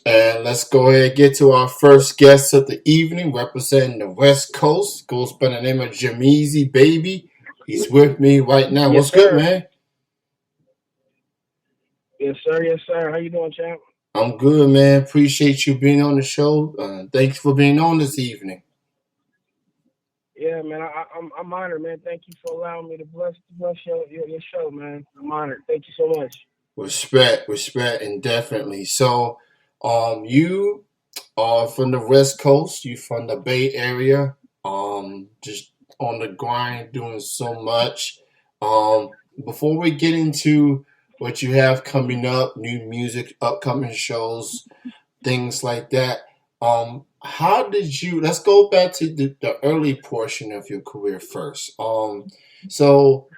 And let's go ahead and get to our first guest of the evening, representing the West Coast. Goes by the name of Jemezzy Ba'Be. He's with me right now. Yes, What's good, sir. man? Yes, sir. Yes, sir. How you doing, champ? I'm good, man. Appreciate you being on the show. Thanks for being on this evening. Yeah, man. I'm honored, man. Thank you for allowing me to bless your show, man. I'm honored. Thank you so much. Respect, and definitely. So, you are from the West Coast. You from the Bay Area. Just on the grind, doing so much. Um, Before we get into what you have coming up, new music, upcoming shows, things like that. How did you? Let's go back to the early portion of your career first. So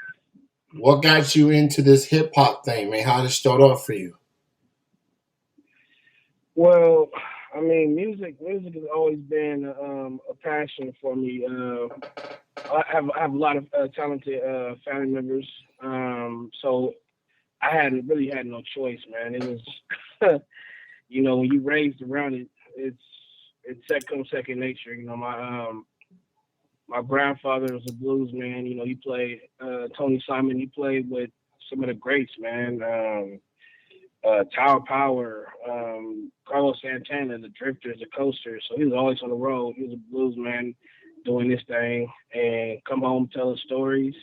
what got you into this hip hop thing, man? How did it start off for you? Well, I mean, music has always been a passion for me. I have a lot of talented family members. So I hadn't really had no choice, man. It was, when you raised around it, it's comes second nature. My grandfather was a blues man. He played Tony Simon. He played with some of the greats, man. Tower Power, Carlos Santana, the Drifters, the Coasters. So he was always on the road. He was a blues man doing this thing and come home telling stories.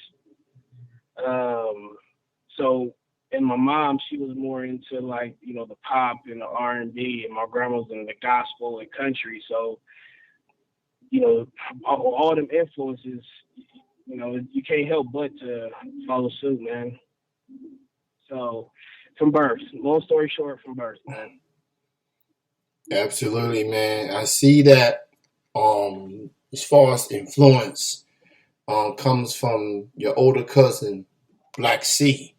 Um, so and my mom, she was more into like the pop and the R&B, and my grandma was into the gospel and country. So you know, all them influences, you can't help but to follow suit, man. So, from birth, long story short, from birth, man. Absolutely, man. I see that. As far as influence, comes from your older cousin, Black C,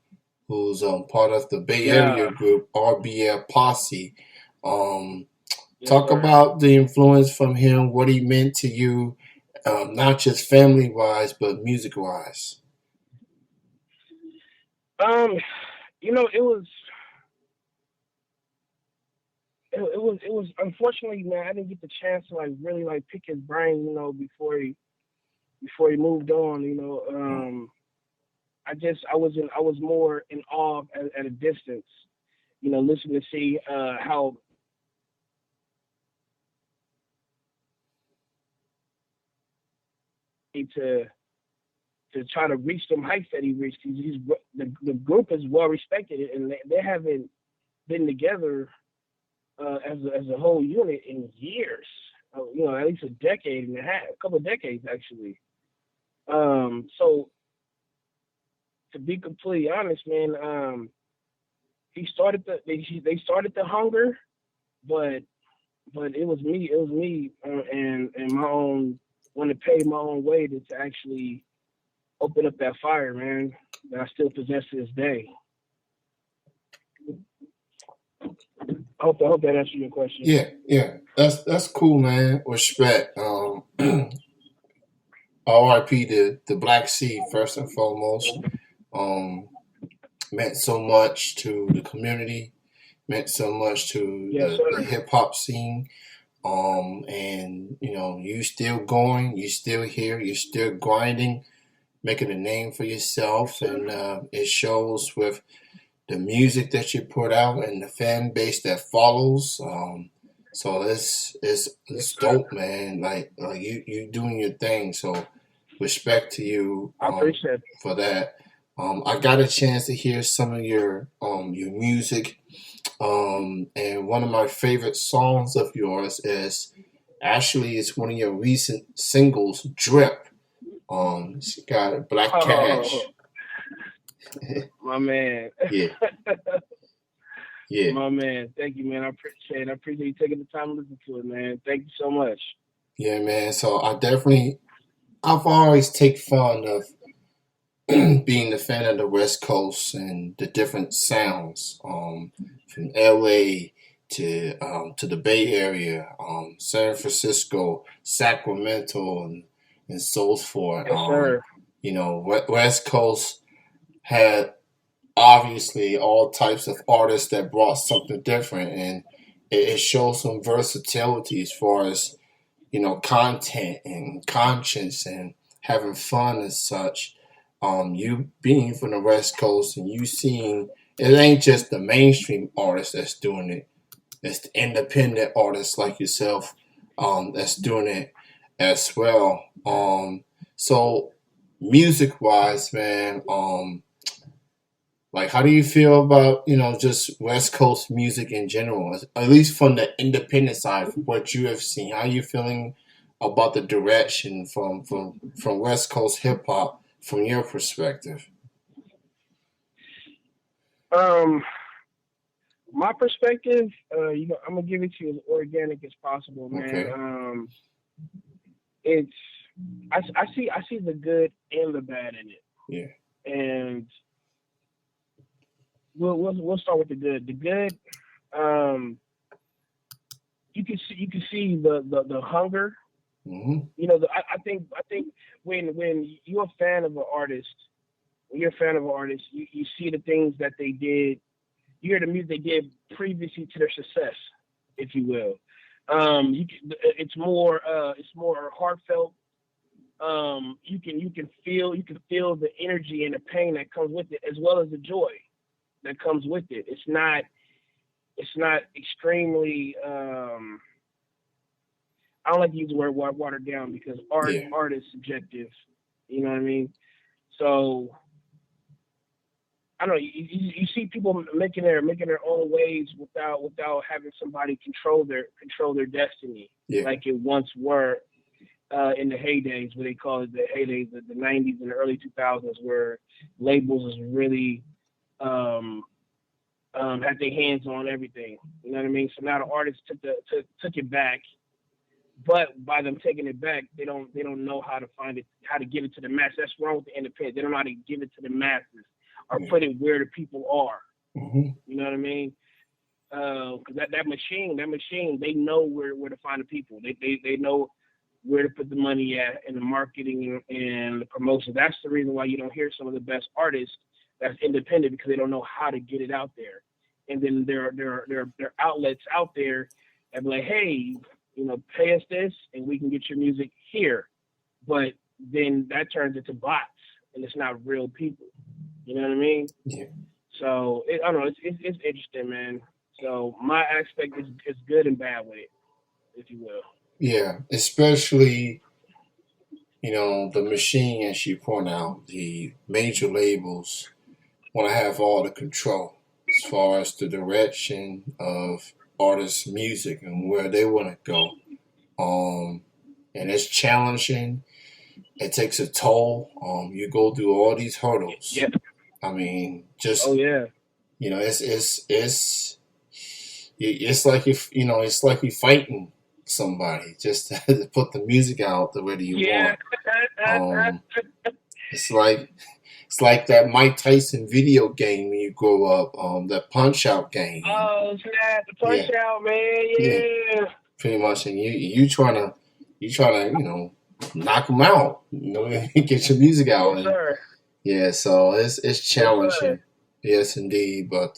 who's part of the Bay Area Yeah, group RBL Posse. Um, yes, Talk sir. about the influence from him, what he meant to you, not just family wise, but music wise. Um, it was, it was. Unfortunately, man, I didn't get the chance to like really like pick his brain, before he moved on. I was more in awe at a distance. Listening to see how to try to reach them heights that he reached. The group is well respected, and they haven't been together as a whole unit in years. At least a decade and a half, a couple of decades actually. So to be completely honest, man, they started the hunger, but it was me and my own want to pay my own way to actually open up that fire, man, that I still possess to this day. I hope that answered your question. Yeah, that's cool, man. Respect. R.I.P. The Black Sea first and foremost. Um, Meant so much to the community. Meant so much to Yes, the sir. hip hop scene. And you still going, you still here, you're still grinding, making a name for Yes, yourself, sir. and it shows with the music that you put out and the fan base that follows. So Yes, it's sir. dope, man. Like you doing your thing. So respect to you I appreciate it. for that. I got a chance to hear some of your music. And one of my favorite songs of yours is actually it's one of your recent singles, Drip. It's got Black Oh, Cash. my man. Yeah, yeah, My man. Thank you, man. I appreciate it. I appreciate you taking the time to listen to it, man. Thank you so much. yeah, man. So I've always take fun of being a fan of the West Coast and the different sounds, from LA to the Bay Area, San Francisco, Sacramento, and so forth. Yes, sir. West Coast had obviously all types of artists that brought something different, and it shows some versatility as far as content and conscience and having fun and such. You being from the West Coast and you seeing it ain't just the mainstream artists that's doing it. It's the independent artists like yourself that's doing it as well. So music wise, man, like how do you feel about just West Coast music in general, at least from the independent side, from what you have seen? How are you feeling about the direction from West Coast hip hop from your perspective? Um, my perspective, I'm gonna give it to you as organic as possible, man. Okay. It's I see the good and the bad in it, Yeah. and we'll start with the good. The good, um, you can see the hunger. Mm-hmm. I think when you're a fan of an artist, when you're a fan of an artist, you see the things that they did. You hear the music they did previously to their success, if you will. It's more heartfelt. You can feel the energy and the pain that comes with it, as well as the joy that comes with it. It's not extremely. I don't like to use the word watered down because Yeah. art is subjective. You know what I mean? So I don't know. You see people making their own waves without having somebody control their destiny, Yeah. like it once were in the heydays, what they call it the heydays, the 90s and the early 2000s, where labels was really um, had their hands on everything. You know what I mean? So now the artists took it back, but by them taking it back, they don't know how to find it, how to give it to the masses. That's wrong with the independent. They don't know how to give it to the masses or Yeah. put it where the people are. Mm-hmm. You know what I mean? Because that machine, they know where to find the people. They know where to put the money at in the marketing and the promotion. That's the reason why you don't hear some of the best artists that's independent, because they don't know how to get it out there. And then there are outlets out there that be like, hey, pay us this and we can get your music here. But then that turns into bots and it's not real people. You know what I mean? Yeah. So I don't know. It's interesting, man. So my aspect is good and bad with it, if you will. Yeah. Especially the machine, as you point out, the major labels want to have all the control as far as the direction of artists' music and where they want to go. Um, and it's challenging. It takes a toll. You go through all these hurdles. Yeah. I mean, Oh just yeah. it's like if it's like you fighting somebody just to put the music out the way that you Yeah. want. Um, it's like It's like that Mike Tyson video game when you grow up, that Punch Out game. And Oh snap! The punch yeah, out, man. yeah, Yeah. pretty much. And you trying to knock them out. Get your music Yes, out. And sir. yeah, so it's Yes, sir. challenging. Yes, indeed. But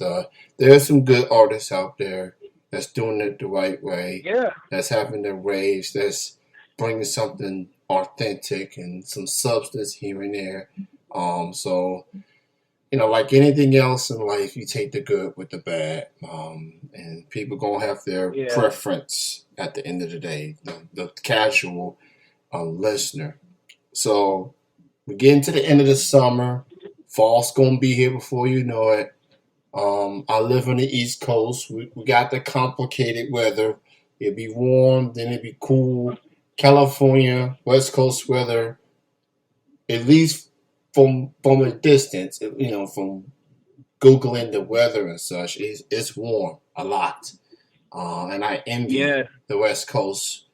there are some good artists out there that's doing it the right way. Yeah. That's having their raves. That's bringing something authentic and some substance here and there. So like anything else in life, you take the good with the bad, and people gonna have their Yeah. preference at the end of the day. The casual listener. So we're getting to the end of the summer. Fall's gonna be here before you know it. I live on the East Coast. We got the complicated weather. It'd be warm, then it'd be cool. California, West Coast weather, at least from a distance, from Googling the weather and such, it's warm a lot. And I envy Yeah. the West Coast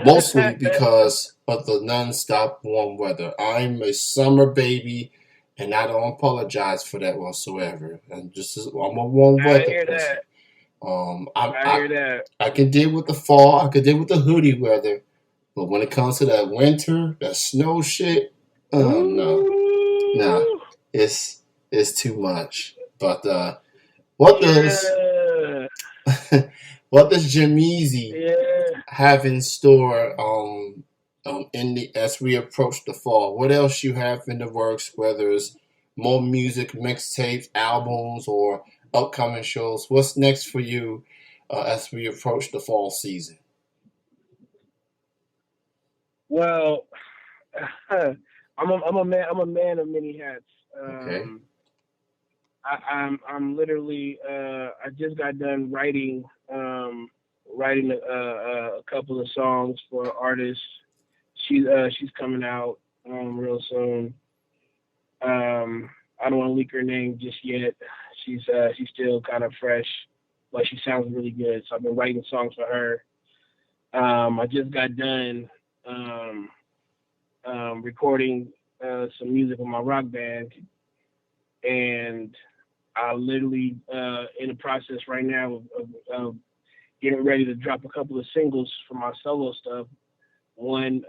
mostly because of the nonstop warm weather. I'm a summer baby, and I don't apologize for that whatsoever. I'm a warm I weather hear person. that. Um, I, I I hear that. I can deal with the fall. I can deal with the hoodie weather, but when it comes to that winter, that snow shit, no, no, Ooh. it's too much. But what does Yeah. What does Jemezzy Yeah. have in store in the as we approach the fall? What else you have in the works? Whether it's more music, mixtapes, albums, or upcoming shows. What's next for you as we approach the fall season? Well, I'm a man of many hats. Okay. Um, I'm literally I just got done writing a couple of songs for an artist. She's coming out real soon. I don't want to leak her name just yet. She's still kind of fresh, but she sounds really good. So I've been writing songs for her. I just got done um, recording some music with my rock band, and I literally in the process right now of getting ready to drop a couple of singles for my solo stuff. One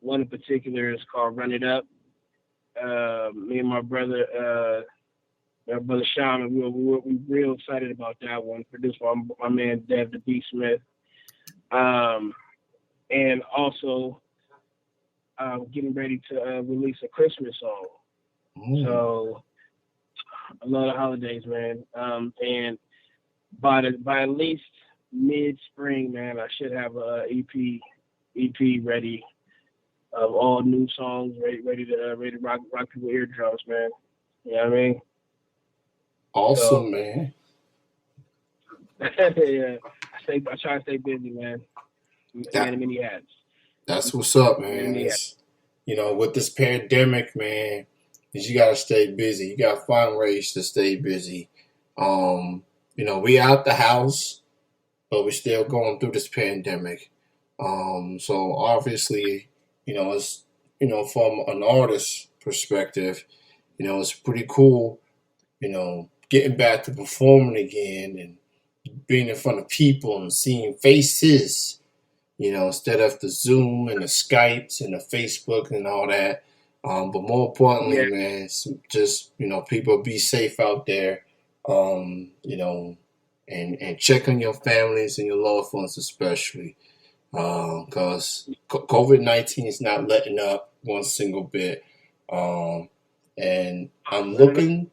one in particular is called "Run It Up." Me and my brother Sean, we real excited about that one. Produced by my man Dev the B Smith, um, and also getting ready to release a Christmas song. Mm, So I love the holidays, man. And by at least mid spring, man, I should have a EP ready of all new songs, ready to rock people's eardrums, man. You know what I mean? awesome, So man. yeah, I try to stay busy, man. Man That of many hats. that's what's up, Man of man. many hats. It's with this pandemic, man, is you gotta stay busy. You gotta find ways to stay busy. Um, we out the house, but we're still going through this pandemic. So obviously, it's from an artist perspective, it's pretty cool, getting back to performing again and being in front of people and seeing faces, instead of the Zoom and the Skypes and the Facebook and all that. But more Yeah, importantly, man, it's just, people be safe out there, and check on your families and your loved ones, especially. Because COVID-19 is not letting up one single bit. Um, and I'm looking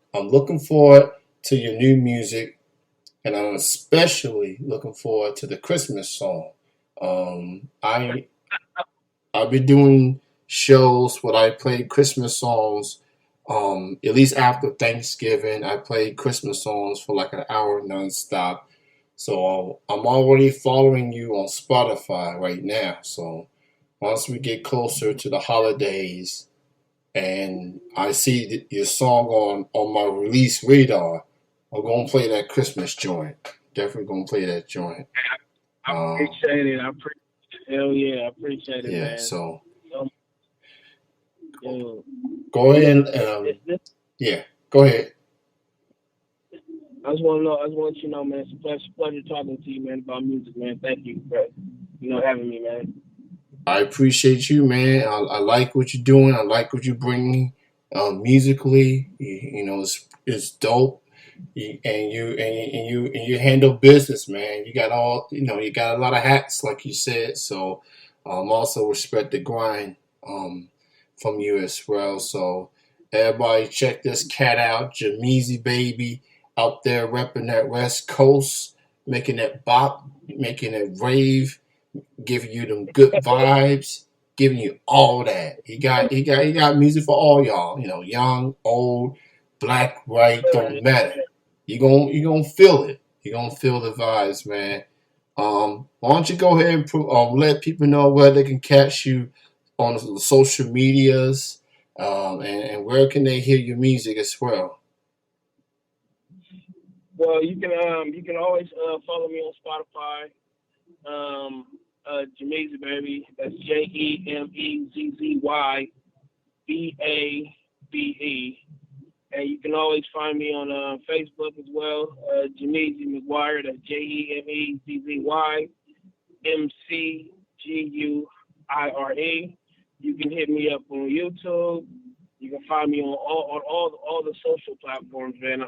forward to your new music, and I'm especially looking forward to the Christmas song. I I'll be doing shows where I play Christmas songs. At least after Thanksgiving, I play Christmas songs for like an hour nonstop. So I'm already following you on Spotify right now. So once we get closer to the holidays and I see your song on my release radar, I'm gonna play that Christmas joint. Definitely gonna play that joint. I Um, appreciate it. Hell yeah, I appreciate it, yeah. man. So Yo, go you know, ahead. Yeah. Go ahead. I just want to know. I just want you to know, man. It's a pleasure talking to you, man, about music, man. Thank you for having me, man. I appreciate you, man. I like what you're doing. I like what you're bringing musically. It's dope. And you handle business, man. You got you got a lot of hats, like you said. So also respect the grind um, from you as well. So everybody, check this cat out, Jemezzy Baby, out there repping that West Coast, making it bop, making it rave, giving you them good vibes, giving you all that. He got music for all y'all. Young, old, black, white, don't matter. You gonna feel it. You gonna feel the vibes, man. Why don't you go ahead and let people know where they can catch you on the social medias, and where can they hear your music as well. Well, you can always follow me on Spotify. Jemezzy baby. That's JEMEZZYBABE. And you can always find me on Facebook as well. Jemezzy McGuire. That's JEMEZZYMCGUIRE. You can hit me up on YouTube. You can find me on all the social platforms, man.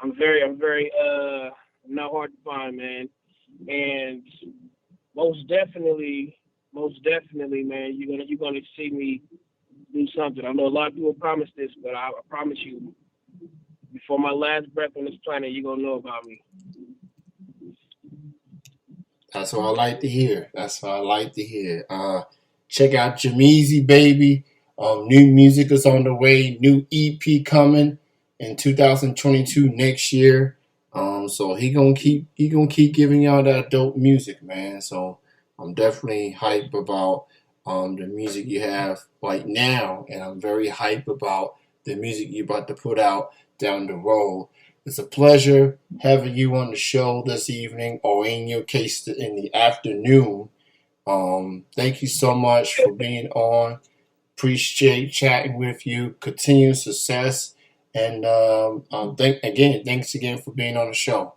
I'm very I'm not hard to find, man. And most definitely, most definitely, man, you're gonna see me do something. I know a lot of people promise this, but I promise you, before my last breath on this planet, you're gonna know about me. That's what I like to hear. That's what I like to hear. Check out Jemezzy Baby. New music is on the way. New EP coming in 2022 next year. So he gonna keep giving y'all that dope music, man. So I'm definitely hype about the music you have right now, and I'm very hype about the music you're about to put out down the road. It's a pleasure having you on the show this evening, or in your case, in the afternoon. Thank you so much for being on. Appreciate chatting with you. Continued success, and thanks again for being on the show.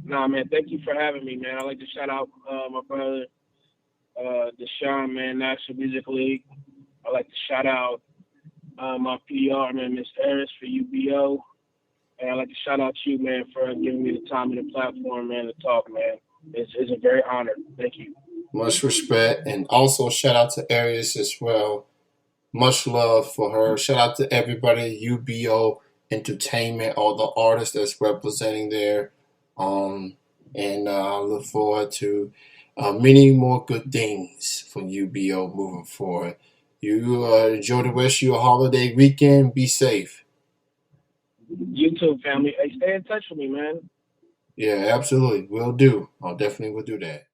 Nah, man, thank you for having me, man. I like to shout out my brother, Deshaun, man, National Music League. I like to shout out my PR, man, Miss Harris for UBO. And I'd like to shout out you, man, for giving me the time and the platform, man, to talk, man. It's a very honor. Thank you. Much respect, and also shout out to Arius as well. Much love for her. Shout out to everybody, UBO Entertainment, all the artists that's representing there. Um, and I look forward to many more good things for UBO moving forward. You enjoy the rest of your holiday weekend. Be safe. You too, family. Hey, stay in touch with me, man. Yeah, absolutely. Will do. I'll definitely will do that.